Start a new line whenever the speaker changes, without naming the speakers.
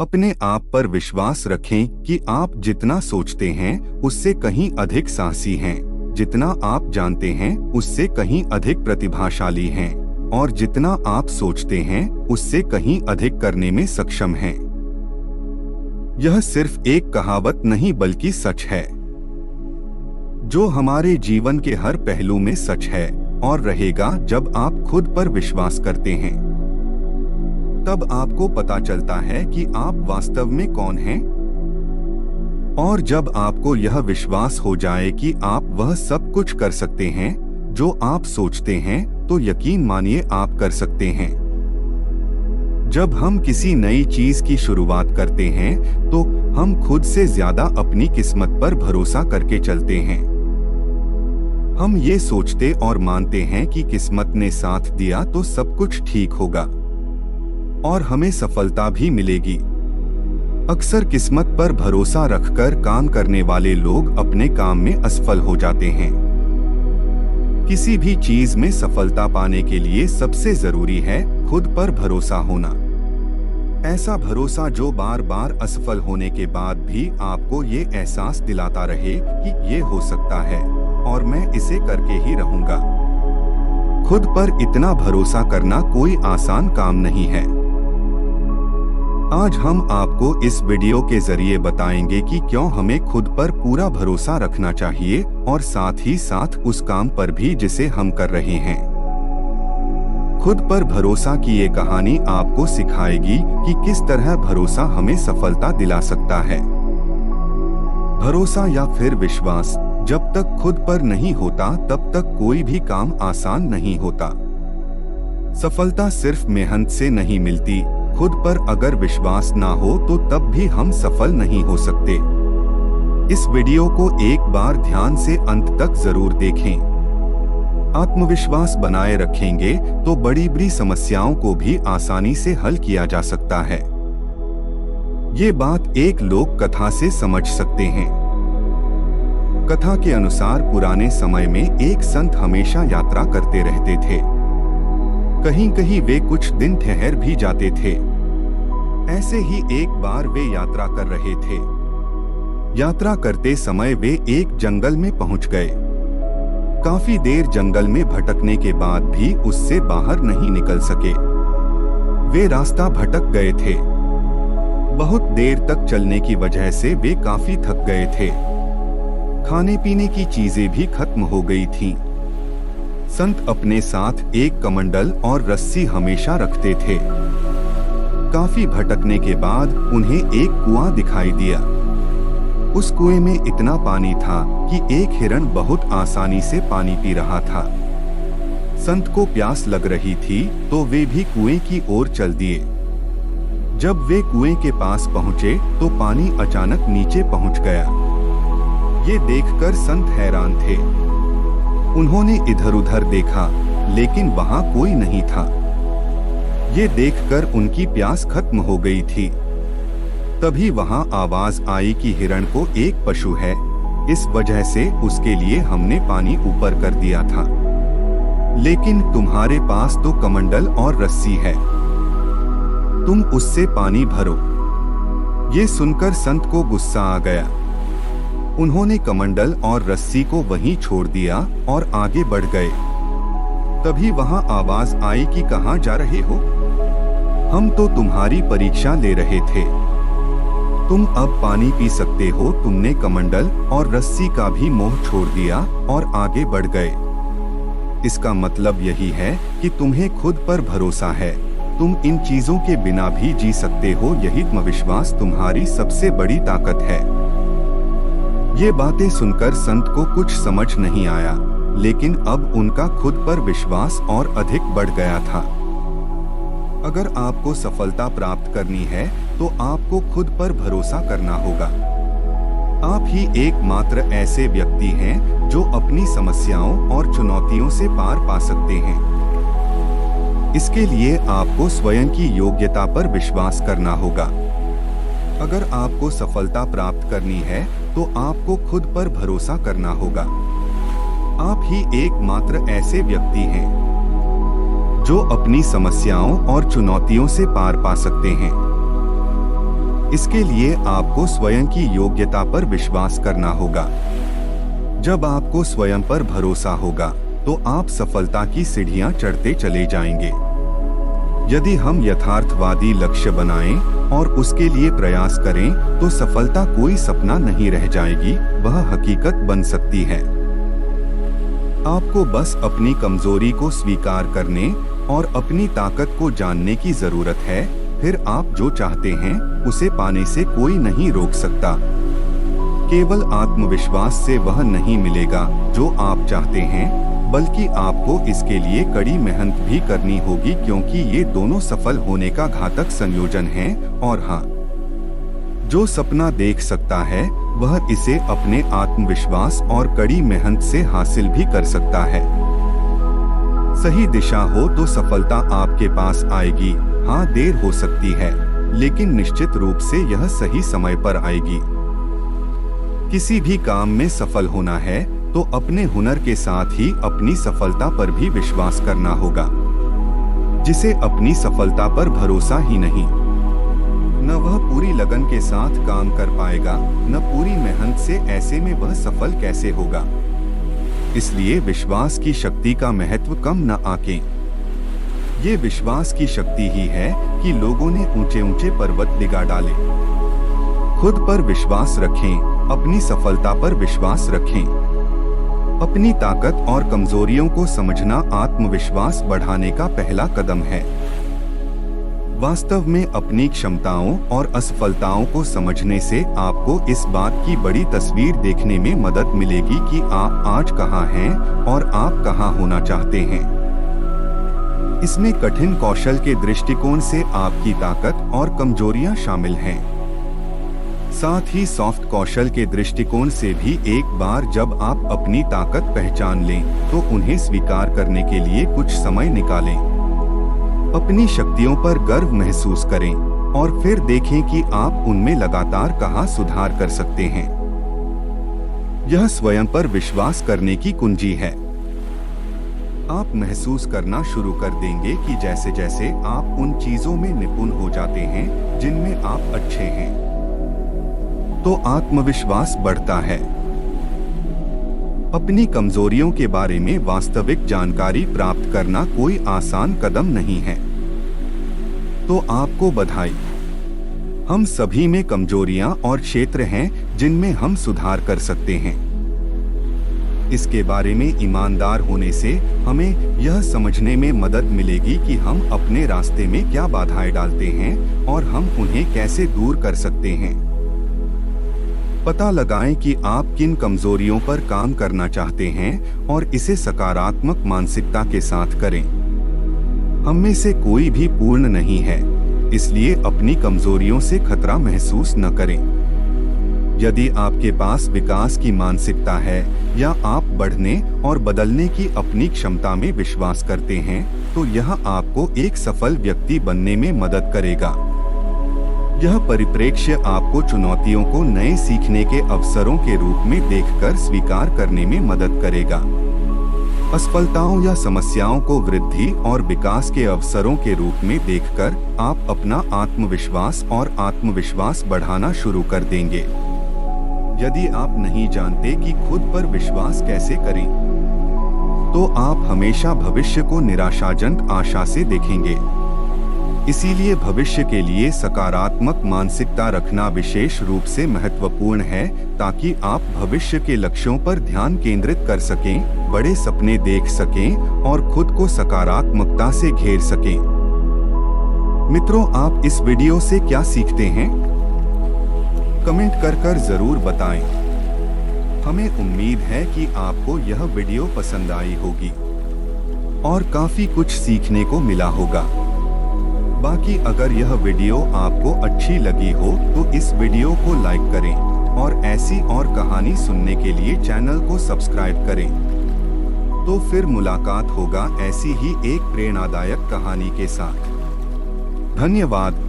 अपने आप पर विश्वास रखें कि आप जितना सोचते हैं उससे कहीं अधिक साहसी हैं, जितना आप जानते हैं उससे कहीं अधिक प्रतिभाशाली हैं, और जितना आप सोचते हैं उससे कहीं अधिक करने में सक्षम हैं। यह सिर्फ एक कहावत नहीं बल्कि सच है, जो हमारे जीवन के हर पहलू में सच है और रहेगा। जब आप खुद पर विश्वास करते हैं तब आपको पता चलता है कि आप वास्तव में कौन हैं। और जब आपको यह विश्वास हो जाए कि आप वह सब कुछ कर सकते हैं जो आप सोचते हैं, तो यकीन मानिए आप कर सकते हैं। जब हम किसी नई चीज की शुरुआत करते हैं तो हम खुद से ज्यादा अपनी किस्मत पर भरोसा करके चलते हैं। हम ये सोचते और मानते हैं कि किस्मत ने साथ दिया तो सब कुछ ठीक होगा और हमें सफलता भी मिलेगी। अक्सर किस्मत पर भरोसा रखकर काम करने वाले लोग अपने काम में असफल हो जाते हैं। किसी भी चीज में सफलता पाने के लिए सबसे जरूरी है खुद पर भरोसा होना। ऐसा भरोसा जो बार बार असफल होने के बाद भी आपको ये एहसास दिलाता रहे कि ये हो सकता है और मैं इसे करके ही रहूंगा। खुद पर इतना भरोसा करना कोई आसान काम नहीं है। आज हम आपको इस वीडियो के जरिए बताएंगे कि क्यों हमें खुद पर पूरा भरोसा रखना चाहिए और साथ ही साथ उस काम पर भी जिसे हम कर रहे हैं। खुद पर भरोसा की ये कहानी आपको सिखाएगी कि किस तरह भरोसा हमें सफलता दिला सकता है। भरोसा या फिर विश्वास जब तक खुद पर नहीं होता तब तक कोई भी काम आसान नहीं होता। सफलता सिर्फ मेहनत से नहीं मिलती। खुद पर अगर विश्वास ना हो तो तब भी हम सफल नहीं हो सकते। इस वीडियो को एक बार ध्यान से अंत तक जरूर देखें। आत्मविश्वास बनाए रखेंगे तो बड़ी बड़ी समस्याओं को भी आसानी से हल किया जा सकता है। ये बात एक लोक कथा से समझ सकते हैं। कथा के अनुसार पुराने समय में एक संत हमेशा यात्रा करते रहते थे। कहीं कहीं वे कुछ दिन ठहर भी जाते थे। ऐसे ही एक बार वे यात्रा कर रहे थे। यात्रा करते समय वे एक जंगल में पहुंच गए। काफी देर जंगल में भटकने के बाद भी उससे बाहर नहीं निकल सके। वे रास्ता भटक गए थे। बहुत देर तक चलने की वजह से वे काफी थक गए थे। खाने पीने की चीजें भी खत्म हो गई थीं। संत अपने साथ एक कमंडल और रस्सी हमेशा रखते थे। काफी भटकने के बाद उन्हें एक कुआं दिखाई दिया। उस कुएं में इतना पानी था कि एक हिरण बहुत आसानी से पानी पी रहा था। संत को प्यास लग रही थी तो वे भी कुएं की ओर चल दिए। जब वे कुएं के पास पहुंचे तो पानी अचानक नीचे पहुंच गया। ये देखकर संत हैरान थे। उन्होंने इधर उधर देखा लेकिन वहां कोई नहीं था। ये देखकर उनकी प्यास खत्म हो गई थी। तभी वहां आवाज आई कि हिरण को एक पशु है, इस वजह से उसके लिए हमने पानी ऊपर कर दिया था, लेकिन तुम्हारे पास तो कमंडल और रस्सी है, तुम उससे पानी भरो। ये सुनकर संत को गुस्सा आ गया। उन्होंने कमंडल और रस्सी को वहीं छोड़ दिया और आगे बढ़ गए। तभी वहां आवाज आई कि कहां जा रहे हो? हम तो तुम्हारी परीक्षा ले रहे थे। तुम अब पानी पी सकते हो। तुमने कमंडल और रस्सी का भी मोह छोड़ दिया और आगे बढ़ गए। इसका मतलब यही है कि तुम्हें खुद पर भरोसा है। तुम इन चीजों के बिना भी जी सकते हो। यही आत्मविश्वास तुम्हारी सबसे बड़ी ताकत है। ये बातें सुनकर संत को कुछ समझ नहीं आया, लेकिन अब उनका खुद पर विश्वास और अधिक बढ़ गया था। अगर आपको सफलता प्राप्त करनी है तो आपको खुद पर भरोसा करना होगा। आप ही एकमात्र ऐसे व्यक्ति हैं जो अपनी समस्याओं और चुनौतियों से पार पा सकते हैं। इसके लिए आपको स्वयं की योग्यता पर विश्वास करना होगा। अगर आपको सफलता प्राप्त करनी है तो आपको खुद पर भरोसा करना होगा। आप ही एकमात्र ऐसे व्यक्ति हैं जो अपनी समस्याओं और चुनौतियों से पार पा सकते हैं। इसके लिए आपको स्वयं की योग्यता पर विश्वास करना होगा। जब आपको स्वयं पर भरोसा होगा तो आप सफलता की सीढ़ियां चढ़ते चले जाएंगे। यदि हम यथार्थवादी लक्ष्य बनाएं और उसके लिए प्रयास करें तो सफलता कोई सपना नहीं रह जाएगी, वह हकीकत बन सकती है। आपको बस अपनी कमजोरी को स्वीकार करने और अपनी ताकत को जानने की जरूरत है। फिर आप जो चाहते हैं उसे पाने से कोई नहीं रोक सकता। केवल आत्मविश्वास से वह नहीं मिलेगा जो आप चाहते हैं, बल्कि आपको इसके लिए कड़ी मेहनत भी करनी होगी, क्योंकि ये दोनों सफल होने का घातक संयोजन है। और हाँ, जो सपना देख सकता है वह इसे अपने आत्मविश्वास और कड़ी मेहनत से हासिल भी कर सकता है। सही दिशा हो तो सफलता आपके पास आएगी। हाँ, देर हो सकती है, लेकिन निश्चित रूप से यह सही समय पर आएगी। किसी भी काम में सफल होना है तो अपने हुनर के साथ ही अपनी सफलता पर भी विश्वास करना होगा। जिसे अपनी सफलता पर भरोसा ही नहीं, न वह पूरी लगन के साथ काम कर पाएगा, न पूरी मेहनत से, ऐसे में वह सफल कैसे होगा। इसलिए विश्वास की शक्ति का महत्व कम न आके। ये विश्वास की शक्ति ही है कि लोगों ने ऊंचे ऊंचे पर्वत डिगा डाले। खुद पर विश्वास रखें, अपनी सफलता पर विश्वास रखें। अपनी ताकत और कमजोरियों को समझना आत्मविश्वास बढ़ाने का पहला कदम है। वास्तव में अपनी क्षमताओं और असफलताओं को समझने से आपको इस बात की बड़ी तस्वीर देखने में मदद मिलेगी कि आप आज कहाँ हैं और आप कहाँ होना चाहते हैं। इसमें कठिन कौशल के दृष्टिकोण से आपकी ताकत और कमजोरियां शामिल हैं। साथ ही सॉफ्ट कौशल के दृष्टिकोण से भी एक बार जब आप अपनी ताकत पहचान लें तो उन्हें स्वीकार करने के लिए कुछ समय निकालें। अपनी शक्तियों पर गर्व महसूस करें और फिर देखें कि आप उनमें लगातार कहाँ सुधार कर सकते हैं। यह स्वयं पर विश्वास करने की कुंजी है। आप महसूस करना शुरू कर देंगे कि जैसे जैसे आप उन चीजों में निपुण हो जाते हैं जिनमें आप अच्छे हैं, तो आत्मविश्वास बढ़ता है। अपनी कमजोरियों के बारे में वास्तविक जानकारी प्राप्त करना कोई आसान कदम नहीं है। तो आपको बधाई। हम सभी में कमजोरियां और क्षेत्र हैं जिनमें हम सुधार कर सकते हैं। इसके बारे में ईमानदार होने से हमें यह समझने में मदद मिलेगी कि हम अपने रास्ते में क्या बाधाएं डालते हैं और हम उन्हें कैसे दूर कर सकते हैं। पता लगाएं कि आप किन कमजोरियों पर काम करना चाहते हैं और इसे सकारात्मक मानसिकता के साथ करें। हम में से कोई भी पूर्ण नहीं है, इसलिए अपनी कमजोरियों से खतरा महसूस न करें। यदि आपके पास विकास की मानसिकता है या आप बढ़ने और बदलने की अपनी क्षमता में विश्वास करते हैं, तो यह आपको एक सफल व्यक्ति बनने में मदद करेगा। यह परिप्रेक्ष्य आपको चुनौतियों को नए सीखने के अवसरों के रूप में देखकर स्वीकार करने में मदद करेगा। असफलताओं या समस्याओं को वृद्धि और विकास के अवसरों के रूप में देखकर आप अपना आत्मविश्वास और आत्मविश्वास बढ़ाना शुरू कर देंगे। यदि आप नहीं जानते कि खुद पर विश्वास कैसे करें, तो आप हमेशा भविष्य को निराशाजनक आशा से देखेंगे। इसीलिए भविष्य के लिए सकारात्मक मानसिकता रखना विशेष रूप से महत्वपूर्ण है, ताकि आप भविष्य के लक्ष्यों पर ध्यान केंद्रित कर सकें, बड़े सपने देख सकें और खुद को सकारात्मकता से घेर सकें। मित्रों, आप इस वीडियो से क्या सीखते हैं? कमेंट कर जरूर बताएं। हमें उम्मीद है कि आपको यह वीडियो पसंद आई होगी और काफी कुछ सीखने को मिला होगा। बाकी अगर यह वीडियो आपको अच्छी लगी हो तो इस वीडियो को लाइक करें और ऐसी और कहानी सुनने के लिए चैनल को सब्सक्राइब करें। तो फिर मुलाकात होगा ऐसी ही एक प्रेरणादायक कहानी के साथ। धन्यवाद।